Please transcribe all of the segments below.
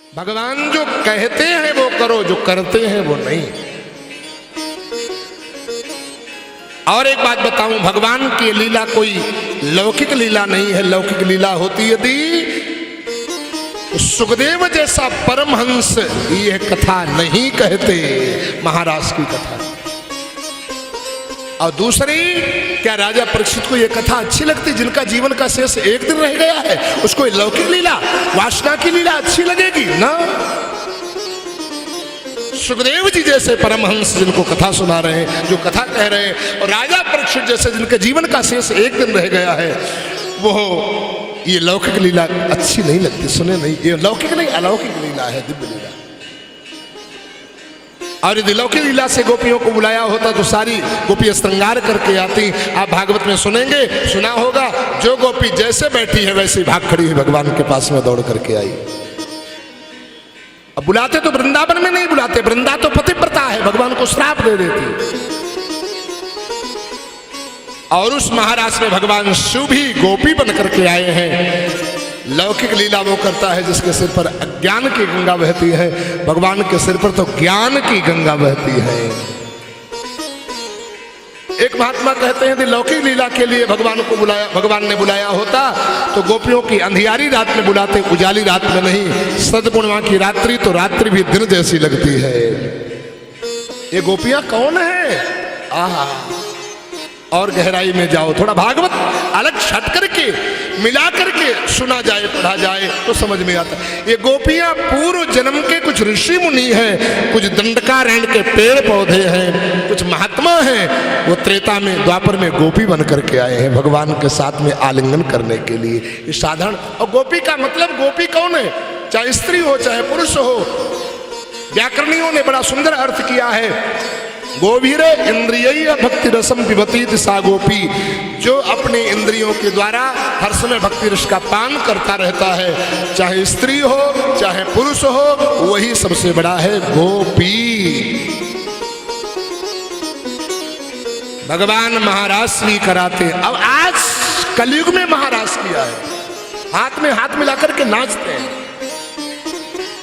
भगवान जो कहते हैं वो करो, जो करते हैं वो नहीं। और एक बात बताऊं, भगवान की लीला कोई लौकिक लीला नहीं है। लौकिक लीला होती यदि सुखदेव जैसा परमहंस यह कथा नहीं कहते, महाराज की कथा। और दूसरी, क्या राजा परीक्षित को यह कथा अच्छी लगती? जिनका जीवन का शेष एक दिन रह गया है, उसको लौकिक लीला, वासना की लीला अच्छी लगेगी ना? सुखदेव जी जैसे परमहंस जिनको कथा सुना रहे हैं, जो कथा कह रहे हैं, और राजा परीक्षित जैसे जिनके जीवन का शेष एक दिन रह गया है, वो ये लौकिक लीला अच्छी नहीं लगती, सुने नहीं। ये लौकिक नहीं, अलौकिक लीला है, दिव्य लीला। और यदि लौकिक लीला से गोपियों को बुलाया होता तो सारी गोपी श्रृंगार करके आती। आप भागवत में सुनेंगे, सुना होगा, जो गोपी जैसे बैठी है वैसे भाग खड़ी है भगवान के पास में दौड़ करके आई। अब बुलाते तो वृंदावन में नहीं बुलाते, वृंदा तो पतिव्रता है, भगवान को श्राप दे देती। और उस महाराज में भगवान शिव भी गोपी बन करके आए हैं। लौकिक लीला वो करता है जिसके सिर पर अज्ञान की गंगा बहती है, भगवान के सिर पर तो ज्ञान की गंगा बहती है। एक महात्मा कहते हैं कि लौकिक लीला के लिए भगवान ने बुलाया होता तो गोपियों की अंधियारी रात में बुलाते, उजाली रात में नहीं। सद्पूर्णिमा की रात्रि तो रात्रि भी दिन जैसी लगती है। ये गोपियां कौन है? आहा, और गहराई में जाओ, थोड़ा भागवत अलग छट करके मिला करके सुना जाए, पढ़ा जाए तो समझ में आता। ये गोपियां पूर्व जन्म के कुछ ऋषि मुनि हैं, कुछ दंडकारण्य के पेड़ पौधे हैं, कुछ महात्मा हैं। वो त्रेता में, द्वापर में गोपी बन करके आए हैं भगवान के साथ में आलिंगन करने के लिए। ये साधारण, और गोपी का मतलब, गोपी कौन है? चाहे स्त्री हो चाहे पुरुष हो। व्याकरणियों ने बड़ा सुंदर अर्थ किया है। गोभीरे इंद्रिय भक्ति रसम पिबती सा गोपी, जो अपने इंद्रियों के द्वारा हर समय भक्ति रस का पान करता रहता है, चाहे स्त्री हो चाहे पुरुष हो, वही सबसे बड़ा है गोपी। भगवान महाराज श्री कराते। अब आज कलयुग में महाराज किया है, हाथ में हाथ मिलाकर के नाचते हैं।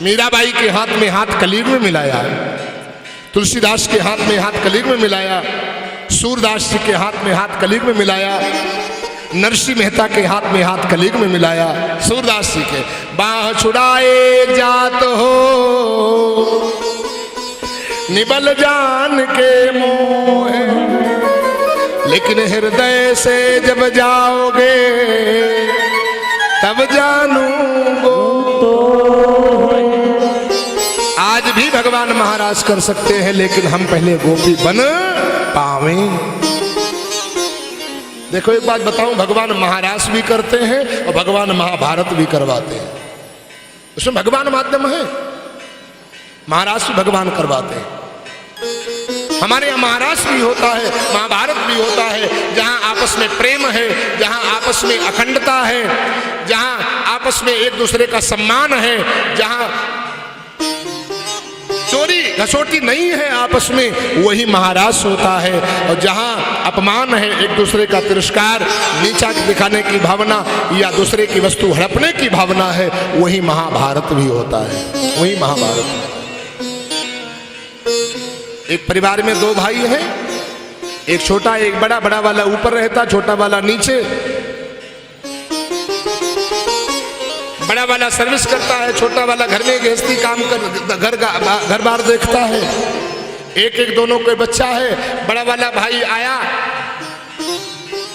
मीराबाई के हाथ में हाथ कलयुग में मिलाया है, तुलसीदास के हाथ में हाथ कलयुग में मिलाया, सूरदास जी के हाथ में हाथ कलयुग में मिलाया, नरसिंह मेहता के हाथ में हाथ कलयुग में मिलाया। सूरदास जी के बाह छुड़ाए जात हो निबल जान के मोह, लेकिन हृदय से जब जाओगे तब जानूंगो। आज भी भगवान महाराज कर सकते हैं, लेकिन हम पहले गोपी बन पावे। देखो एक बात बताऊं, भगवान महाराज भी करते हैं और भगवान महाभारत भी करवाते हैं। उसमें भगवान माध्यम है, महाराज भी भगवान करवाते हैं। हमारे यहाँ महाराज भी होता है, महाभारत भी होता है, जहाँ आपस में प्रेम है, जहाँ आपस में अखंडता है, जहाँ आपस में एक दूसरे का सम्मान है, जहाँ चोरी घसोटी नहीं है आपस में, वही महाराज होता है। और जहाँ अपमान है, एक दूसरे का तिरस्कार, नीचा दिखाने की भावना या दूसरे की वस्तु हड़पने की भावना है, वही महाभारत भी होता है, वही महाभारत। एक परिवार में दो भाई हैं, एक छोटा एक बड़ा, बड़ा वाला ऊपर रहता, छोटा वाला नीचे। बड़ा वाला सर्विस करता है, छोटा वाला घर में गृहस्थी काम कर घर बार देखता है। एक एक दोनों कोई बच्चा है। बड़ा वाला भाई आया,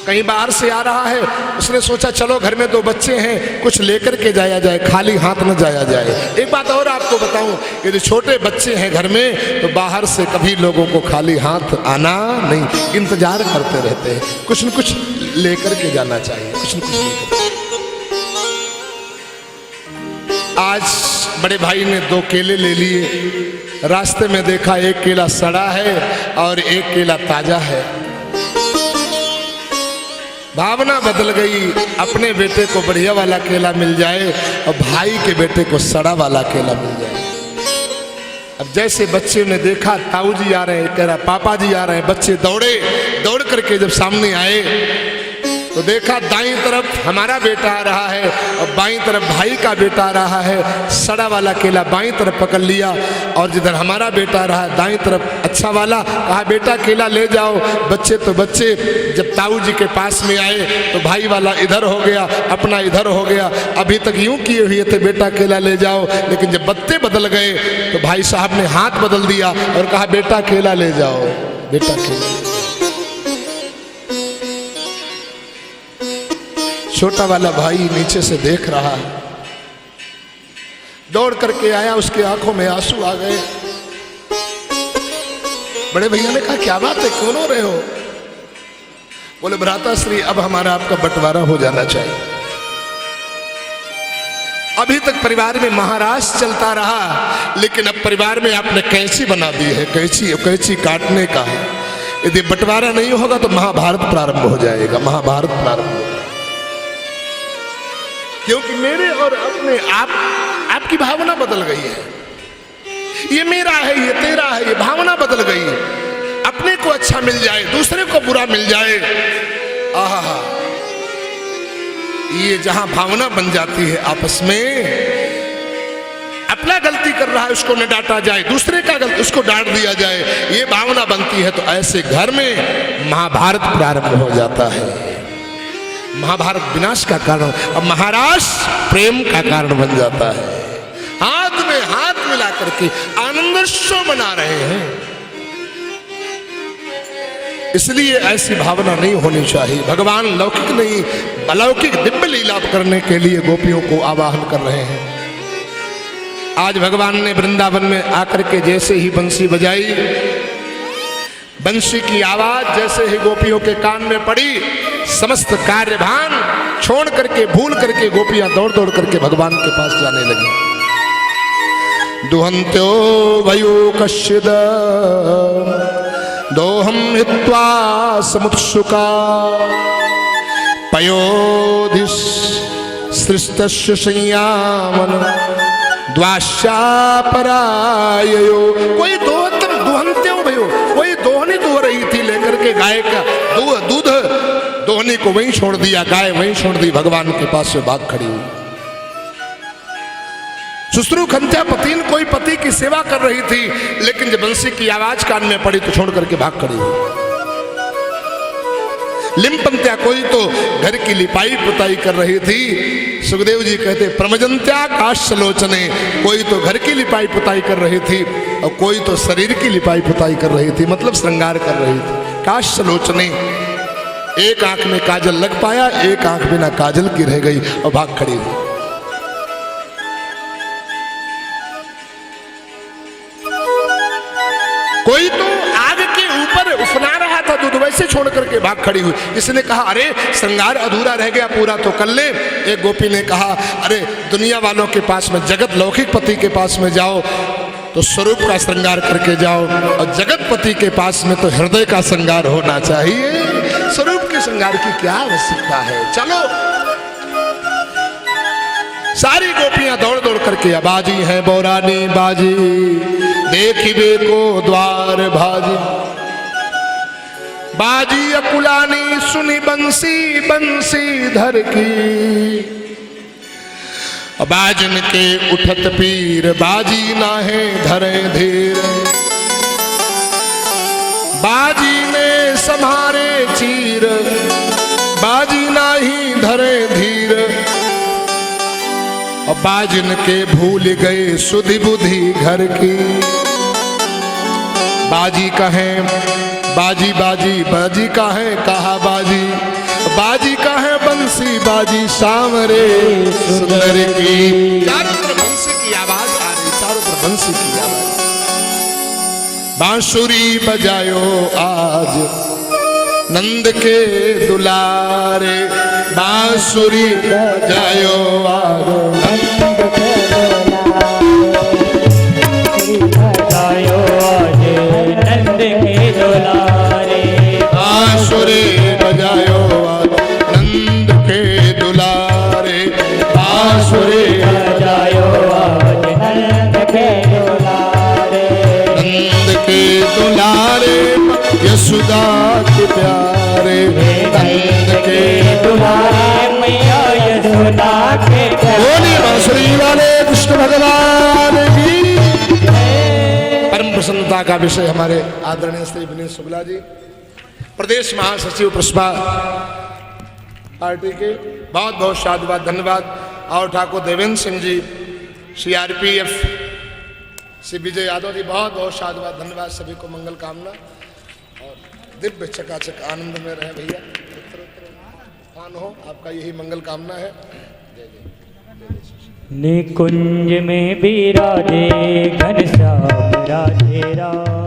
कहीं बाहर से आ रहा है, उसने सोचा चलो घर में दो बच्चे हैं, कुछ लेकर के जाया जाए, खाली हाथ न जाया जाए। एक बात और आपको बताऊं, यदि छोटे बच्चे हैं घर में तो बाहर से कभी लोगों को खाली हाथ आना नहीं, इंतजार करते रहते हैं, कुछ न कुछ लेकर के जाना चाहिए, कुछ न कुछ लेकर। आज बड़े भाई ने दो केले ले लिए, रास्ते में देखा एक केला सड़ा है और एक केला ताजा है। भावना बदल गई, अपने बेटे को बढ़िया वाला केला मिल जाए और भाई के बेटे को सड़ा वाला केला मिल जाए। अब जैसे बच्चे ने देखा ताऊ जी आ रहे हैं, कह रहा पापा जी आ रहे हैं, बच्चे दौड़े, दौड़ करके जब सामने आए तो देखा दाईं तरफ हमारा बेटा आ रहा है और बाईं तरफ भाई का बेटा आ रहा है। सड़ा वाला केला बाईं तरफ पकड़ लिया और जिधर हमारा बेटा रहा दाईं तरफ अच्छा वाला, कहा बेटा केला ले जाओ। बच्चे तो बच्चे, जब ताऊ जी के पास में आए तो भाई वाला इधर हो गया, अपना इधर हो गया। अभी तक यूं किए हुए थे बेटा केला ले जाओ, लेकिन जब बत्ते बदल गए तो भाई साहब ने हाथ बदल दिया और कहा बेटा केला ले जाओ, बेटा केला। छोटा वाला भाई नीचे से देख रहा है, दौड़ करके आया, उसके आंखों में आंसू आ गए। बड़े भैया ने कहा क्या बात है, क्यों रो रहे हो? बोले भ्राताश्री अब हमारा आपका बंटवारा हो जाना चाहिए। अभी तक परिवार में महाराज चलता रहा, लेकिन अब परिवार में आपने कैंची बना दी है, कैंची काटने का। यदि बंटवारा नहीं होगा तो महाभारत प्रारंभ हो जाएगा, महाभारत प्रारंभ होगा। क्योंकि मेरे और अपने आपकी भावना बदल गई है। ये मेरा है, ये तेरा है, ये भावना बदल गई है। अपने को अच्छा मिल जाए, दूसरे को बुरा मिल जाए, आहा, ये जहां भावना बन जाती है आपस में, अपना गलती कर रहा है उसको न डांटा जाए, दूसरे का गलती उसको डांट दिया जाए, ये भावना बनती है तो ऐसे घर में महाभारत प्रारंभ हो जाता है। महाभारत विनाश का कारण अब महाराज प्रेम का कारण बन जाता है। हाथ में हाथ मिला करके आनंदोत्सव मना रहे हैं। इसलिए ऐसी भावना नहीं होनी चाहिए। भगवान लौकिक नहीं अलौकिक दिव्य लीला करने के लिए गोपियों को आवाहन कर रहे हैं। आज भगवान ने वृंदावन में आकर के जैसे ही बंसी बजाई, बंसी की आवाज जैसे ही गोपियों के कान में पड़ी, समस्त कार्यभान छोड़ करके भूल करके गोपियां दौड़ दौड़ करके भगवान के पास जाने लगी। दुहंत्यो वयो कश्चिद दोहम हित्वा समुत्सुका पयोधिस सृष्टस्य संयामन द्वाश्यापराययो। कोई दुहंत्यो भयो, कोई दोहनी दुह रही थी लेकर के गाय का दूध, दोहनी को वहीं छोड़ दिया, गाय वहीं छोड़ दी, भगवान के पास से भाग खड़ी हुई। सुश्रू खंत्या पतिन कोई पति की सेवा कर रही थी, लेकिन जब बंसी की आवाज कान में पड़ी तो छोड़ करके भाग खड़ी हुई। लिम्पंत्या कोई तो घर की लिपाई पुताई कर रही थी। सुखदेव जी कहते प्रमजंत्या काशलोचने, कोई तो घर की लिपाई पुताई कर रही थी और कोई तो शरीर की लिपाई पुताई कर रही थी, मतलब श्रृंगार कर रही थी। काशलोचने, एक आंख में काजल लग पाया, एक आंख बिना काजल की रह गई और भाग खड़ी हुई। कोई तो आग के ऊपर उफना रहा था दूध, वैसे छोड़ करके भाग खड़ी हुई। इसने कहा अरे श्रृंगार अधूरा रह गया, पूरा तो कर ले। एक गोपी ने कहा अरे दुनिया वालों के पास में, जगत लौकिक पति के पास में जाओ तो स्वरूप का श्रृंगार करके जाओ, और जगतपति के पास में तो हृदय का श्रृंगार होना चाहिए। स्वरूप के श्रृंगार की क्या आवश्यकता है? चलो सारी गोपियां दौड़ दौड़ करके बाजी है बौरानी बाजी, देखिबे को द्वार भाजी, बाजी अकुलानी सुनी बंसी बंसी धर की। बाजन के उठत पीर बाजी नाहे धरे धीर, बाजी ने संभारे चीर, बाजी नाही धरे धीर। और बाजन के भूल गए सुधि बुद्धि घर की। बाजी कहें बाजी बाजी, बाजी कहें कहा बाजी, बाजी कहें बंसी बाजी सामरे सुंदर की। चारों तरफ बंसी की आवाज आ रही, चारों तरफ बंसी की आवाज। बांसुरी बजायो आज नंद के दुलारे, बांसुरी बजायो आज नंद के दुलारे, बांसुरी बजायो आज नंद के दुलारे, बांसुरी बजायो आज नंद के दुलारे, नंद के दुलारे यशोदा के प्यारे, नंद के तुम्हारे मैया यशोदा के बोलिए बांसुरी वाले कृष्ण भगवान की। परम प्रसन्नता का विषय हमारे आदरणीय श्री विनीत शुक्ला जी, प्रदेश महासचिव पुष्पा पार्टी के, बहुत बहुत साधुवाद धन्यवाद। और ठाकुर देवेंद्र सिंह जी, CRPF श्री विजय यादव जी, बहुत बहुत साधुवाद धन्यवाद। सभी को मंगल कामना और दिव्य चकाचक आनंद में रहे भैया, उत्तर हो, आपका यही मंगल कामना है। निकुंज में विराजे घनश्याम राधे राम।